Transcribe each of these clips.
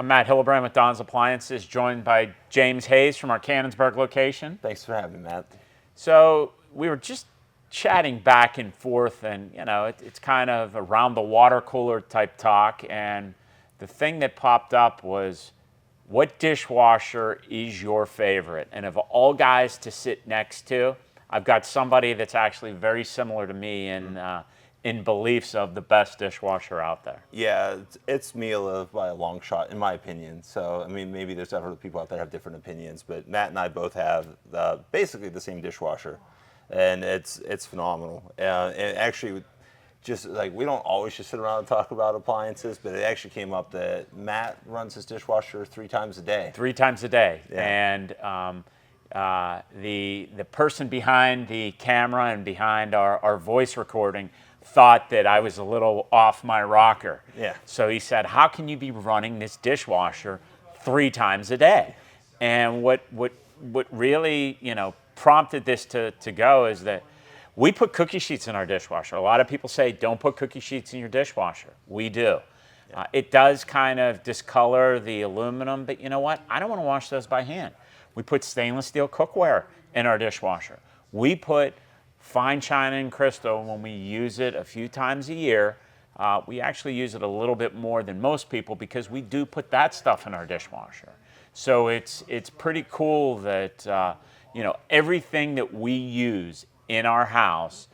I'm Matt Hillebrand with Don's Appliances, joined by James Hayes from our Cannonsburg location. Thanks for having me, Matt. So we were just chatting back and forth, and it's kind of around the water cooler type talk. And the thing that popped up was, what dishwasher is your favorite? And of all guys to sit next to, I've got somebody that's actually very similar to me in beliefs of the best dishwasher out there. Yeah, it's Miele by a long shot, in my opinion. So, I mean, maybe there's other people out there that have different opinions, but Matt and I both have basically the same dishwasher, and it's phenomenal. And actually, just like we don't always just sit around and talk about appliances, but it actually came up that Matt runs his dishwasher 3 times a day. 3 times a day, Yeah. and the person behind the camera and behind our voice recording thought that I was a little off my rocker. Yeah. So he said, "How can you be running this dishwasher 3 times a day?" And what really prompted this to go is that we put cookie sheets in our dishwasher. A lot of people say, "Don't put cookie sheets in your dishwasher." We do. Yeah. It does kind of discolor the aluminum, but you know what? I don't want to wash those by hand. We put stainless steel cookware in our dishwasher. We put fine china and crystal when we use it a few times a year. We actually use it a little bit more than most people because we do put that stuff in our dishwasher. So it's pretty cool that everything that we use in our house,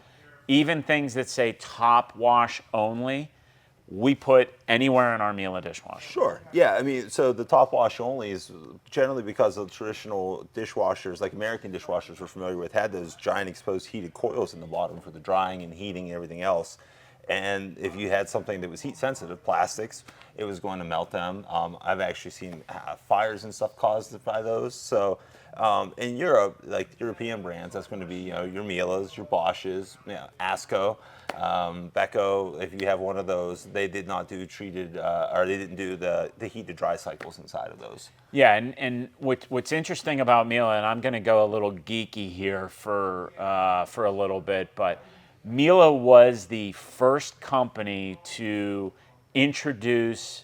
even things that say top wash only, we put anywhere in our Miele dishwasher. Sure. Yeah. I mean, so the top wash only is generally because of traditional dishwashers, like American dishwashers we're familiar with, had those giant exposed heated coils in the bottom for the drying and heating and everything else. And if you had something that was heat sensitive, plastics, it was going to melt them. I've actually seen fires and stuff caused by those. So in Europe, like European brands, that's going to be your Miele's, your Bosch's, Asco, Beko. If you have one of those, they did not do treated, or they didn't do the heat to dry cycles inside of those. Yeah, and what's interesting about Miele, and I'm going to go a little geeky here for a little bit, but Miele was the first company to introduce,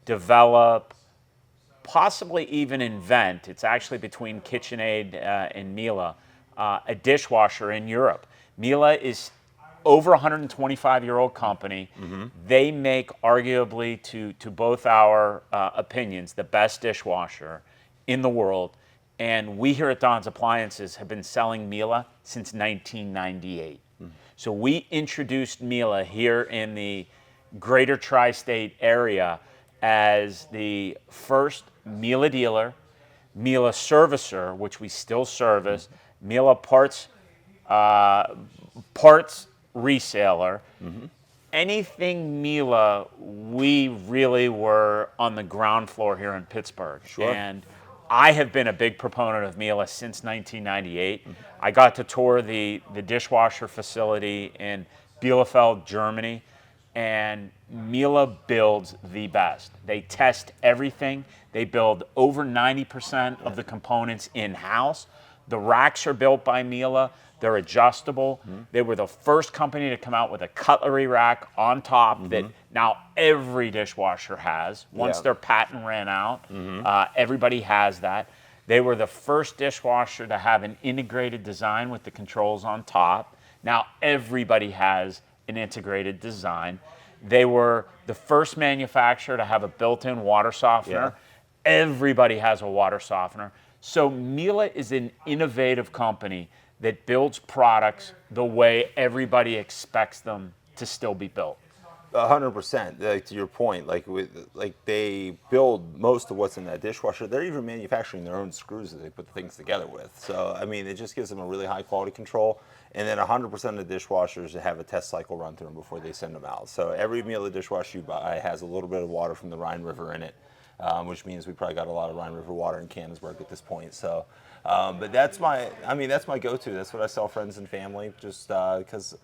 develop, possibly even invent, it's actually between KitchenAid and Miele, a dishwasher in Europe. Miele is over 125-year-old company. Mm-hmm. They make arguably, to both our opinions, the best dishwasher in the world. And we here at Don's Appliances have been selling Miele since 1998. So we introduced Miele here in the greater tri-state area as the first Miele dealer, Miele servicer, which we still service, Miele parts reseller. Mm-hmm. Anything Miele, we really were on the ground floor here in Pittsburgh. Sure. And I have been a big proponent of Miele since 1998. Mm-hmm. I got to tour the dishwasher facility in Bielefeld, Germany, and Miele builds the best. They test everything. They build over 90% of the components in-house. The racks are built by Miele. They're adjustable. Mm-hmm. They were the first company to come out with a cutlery rack on top mm-hmm. that now every dishwasher has. Once their patent ran out, mm-hmm. Everybody has that. They were the first dishwasher to have an integrated design with the controls on top. Now everybody has an integrated design. They were the first manufacturer to have a built-in water softener. Yeah. Everybody has a water softener. So Miele is an innovative company that builds products the way everybody expects them to still be built. 100%. Like to your point, like they build most of what's in that dishwasher. They're even manufacturing their own screws that they put the things together with. So I mean, it just gives them a really high quality control. And then 100% of the dishwashers have a test cycle run through them before they send them out. So every Miele dishwasher you buy has a little bit of water from the Rhine River in it, which means we probably got a lot of Rhine River water in Cannonsburg at this point. So, but that's my go-to. That's what I sell friends and family, just because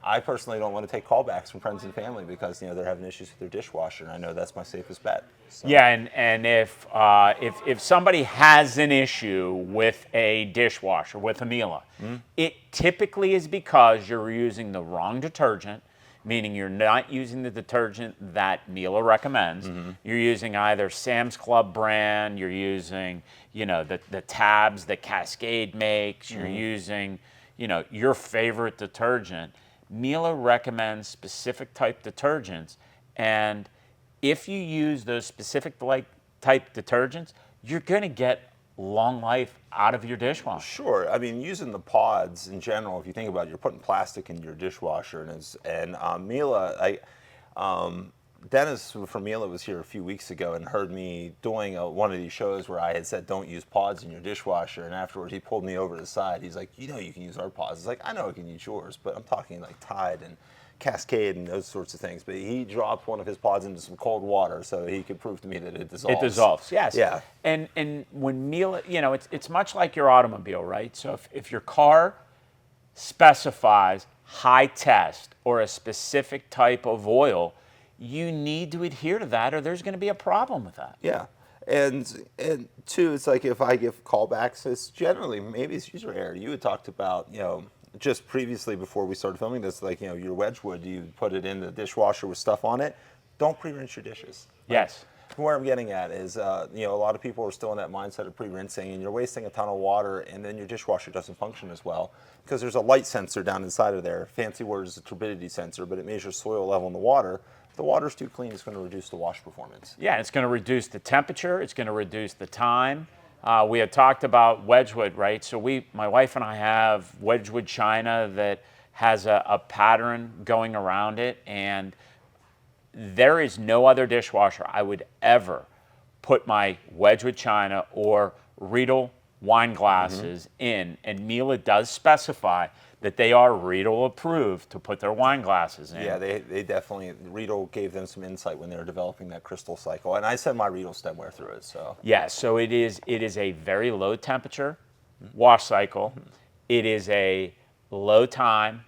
I personally don't want to take callbacks from friends and family because they're having issues with their dishwasher, and I know that's my safest bet. So. Yeah, and if somebody has an issue with a dishwasher, with a Miele, mm-hmm. it typically is because you're using the wrong detergent, meaning you're not using the detergent that Miele recommends. You're using either Sam's Club brand, you're using, the tabs that Cascade makes, you're using, your favorite detergent. Miele recommends specific type detergents, and if you use those specific type detergents, you're going to get long life out of your dishwasher. Sure. I mean, using the pods in general, if you think about it, you're putting plastic in your dishwasher, and Miele, Dennis from Miele was here a few weeks ago and heard me doing one of these shows where I had said don't use pods in your dishwasher, and afterwards he pulled me over to the side. He's like, you can use our pods. It's like, I know I can use yours, but I'm talking like Tide and Cascade and those sorts of things. But he dropped one of his pods into some cold water so he could prove to me that it dissolves. It dissolves, yes. Yeah. And when Miele, it's much like your automobile, right? So if your car specifies high test or a specific type of oil, you need to adhere to that, or there's going to be a problem with that. Yeah. And two, it's like if I give callbacks, it's generally, maybe it's user error. You had talked about, just previously before we started filming this, like, your Wedgwood, you put it in the dishwasher with stuff on it. Don't pre-rinse your dishes. Yes. Where I'm getting at is, a lot of people are still in that mindset of pre-rinsing, and you're wasting a ton of water, and then your dishwasher doesn't function as well because there's a light sensor down inside of there. Fancy word is a turbidity sensor, but it measures soil level in the water. If the water's too clean, it's going to reduce the wash performance. Yeah, it's going to reduce the temperature. It's going to reduce the time. We had talked about Wedgwood, right? So my wife and I have Wedgwood china that has a pattern going around it, and there is no other dishwasher I would ever put my Wedgwood china or Riedel wine glasses in, and Miele does specify that they are Riedel approved to put their wine glasses in. Yeah, they definitely, Riedel gave them some insight when they were developing that crystal cycle, and I sent my Riedel stemware through it. So yeah, so it is a very low temperature wash cycle. It is a low time,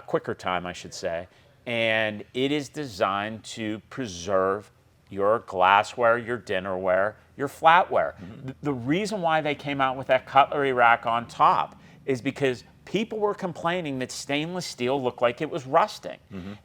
quicker time, I should say, and it is designed to preserve your glassware, your dinnerware, your flatware. The reason why they came out with that cutlery rack on top is because people were complaining that stainless steel looked like it was rusting.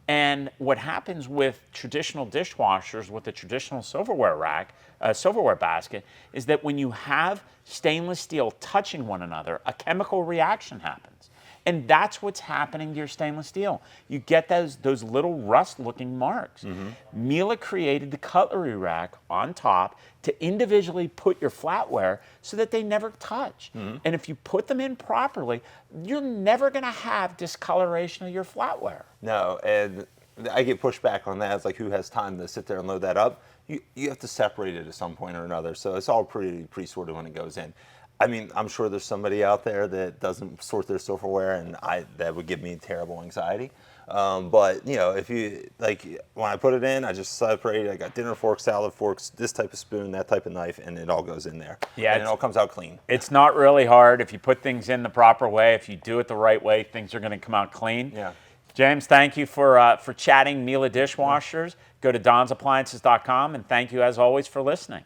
And what happens with traditional dishwashers, with a traditional silverware rack, silverware basket, is that when you have stainless steel touching one another, a chemical reaction happens. And that's what's happening to your stainless steel. You get those little rust-looking marks. Miele created the cutlery rack on top to individually put your flatware so that they never touch. And if you put them in properly, you're never going to have discoloration of your flatware. no, and I get pushed back on that. It's like, who has time to sit there and load that up? You have to separate it at some point or another. So it's all pretty pre-sorted when it goes in. I mean, I'm sure there's somebody out there that doesn't sort their silverware, and that would give me terrible anxiety. But if you when I put it in, I just separate it. I got dinner forks, salad forks, this type of spoon, that type of knife, and it all goes in there. Yeah, and it all comes out clean. It's not really hard if you put things in the proper way. If you do it the right way, things are going to come out clean. Yeah. James, thank you for chatting Miele dishwashers. Go to donsappliances.com, and thank you as always for listening.